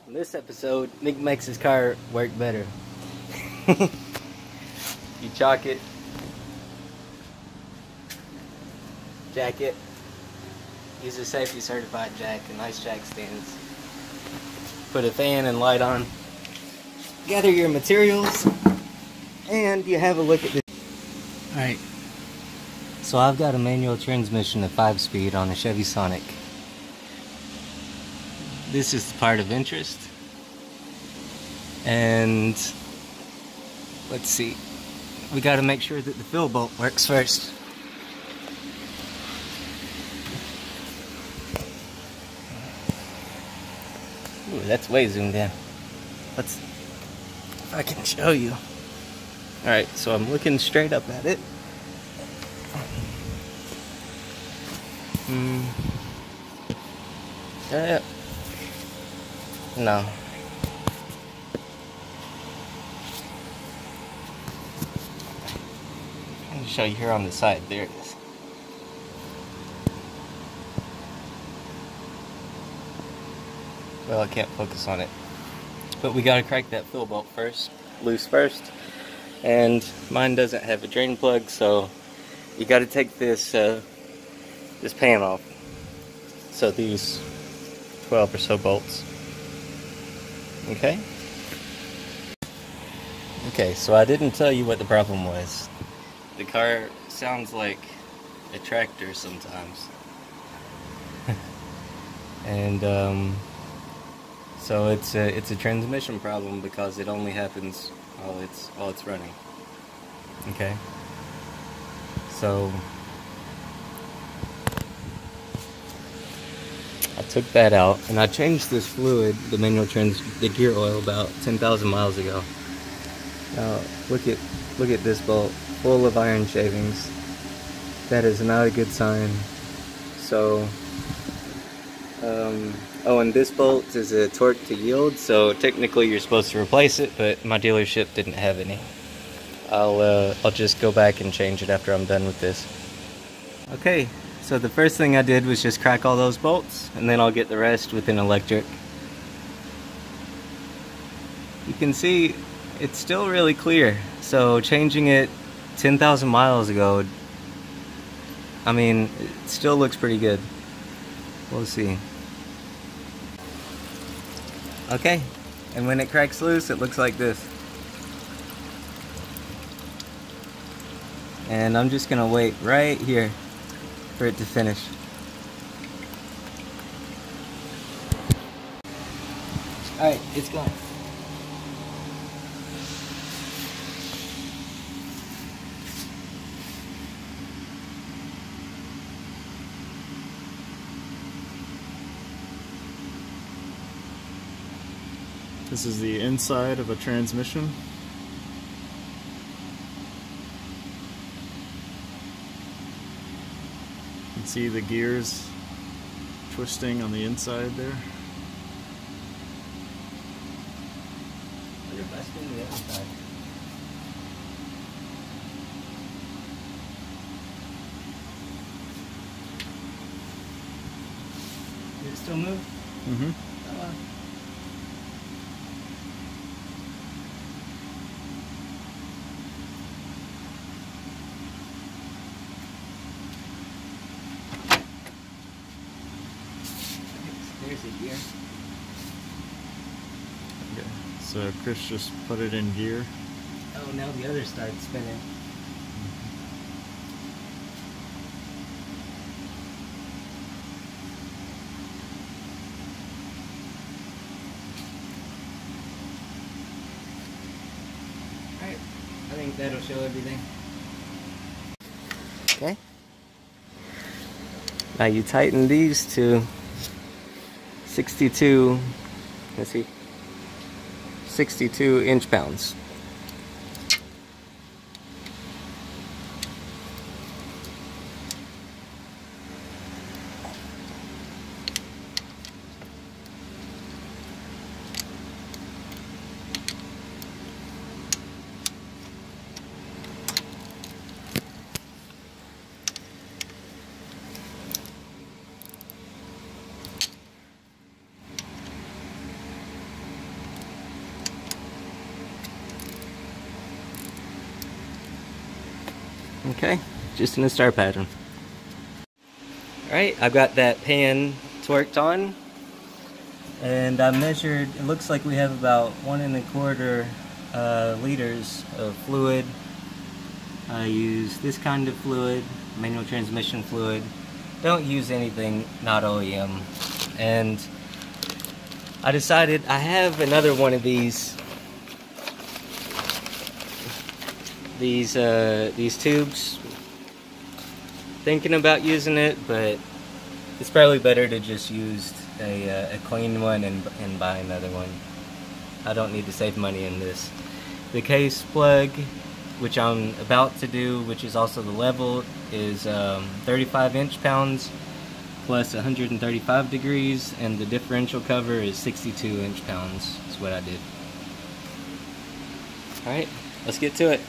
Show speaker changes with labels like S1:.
S1: In this episode, Nick makes his car work better. You chalk it, jack it, use a safety certified jack and nice jack stands. Put a fan and light on. Gather your materials, and you have a look at this. Alright, so I've got a manual transmission at 5-speed on a Chevy Sonic. This is the part of interest. And let's see, we got to make sure that the fill bolt works first. Ooh, that's way zoomed in. Let's, if I can show you. Alright, so I'm looking straight up at it. No. Let me show you here on the side. There it is. Well, I can't focus on it. But we gotta crack that fill bolt first, loose first. And mine doesn't have a drain plug, so you gotta take this this pan off. So these 12 or so bolts. Okay? Okay, so I didn't tell you what the problem was. The car sounds like a tractor sometimes. And so it's a transmission problem because it only happens while it's running. Okay? So I took that out and I changed this fluid, the gear oil, about 10,000 miles ago. Now look at this bolt, full of iron shavings. That is not a good sign. So oh, and this bolt is a torque to yield, so technically you're supposed to replace it, but my dealership didn't have any. I'll just go back and change it after I'm done with this. Okay. So the first thing I did was just crack all those bolts, and then I'll get the rest with an electric. You can see it's still really clear. So changing it 10,000 miles ago, I mean, it still looks pretty good. We'll see. Okay, and when it cracks loose, it looks like this. And I'm just gonna wait right here for it to finish. Alright, it's gone.
S2: This is the inside of a transmission. You can see the gears twisting on the inside there.
S1: Wonder if I spin the other side. Did it still move?
S2: Mm-hmm.
S1: There's a gear.
S2: Okay, so Chris just put it in gear.
S1: Oh, now the other starts spinning. Alright, I think that'll show everything. Okay. Now you tighten these to 62, let's see, 62 inch-pounds. Okay, just in a star pattern. Alright, I've got that pan torqued on, and I measured, it looks like we have about 1¼ liters of fluid. I use this kind of fluid, manual transmission fluid. Don't use anything not OEM. And I decided I have another one of these tubes. Thinking about using it, but it's probably better to just use a clean one and buy another one. I don't need to save money in this. The case plug, which I'm about to do, which is also the level, is 35 inch-pounds plus 135 degrees, and the differential cover is 62 inch-pounds. That's what I did. Alright, let's get to it.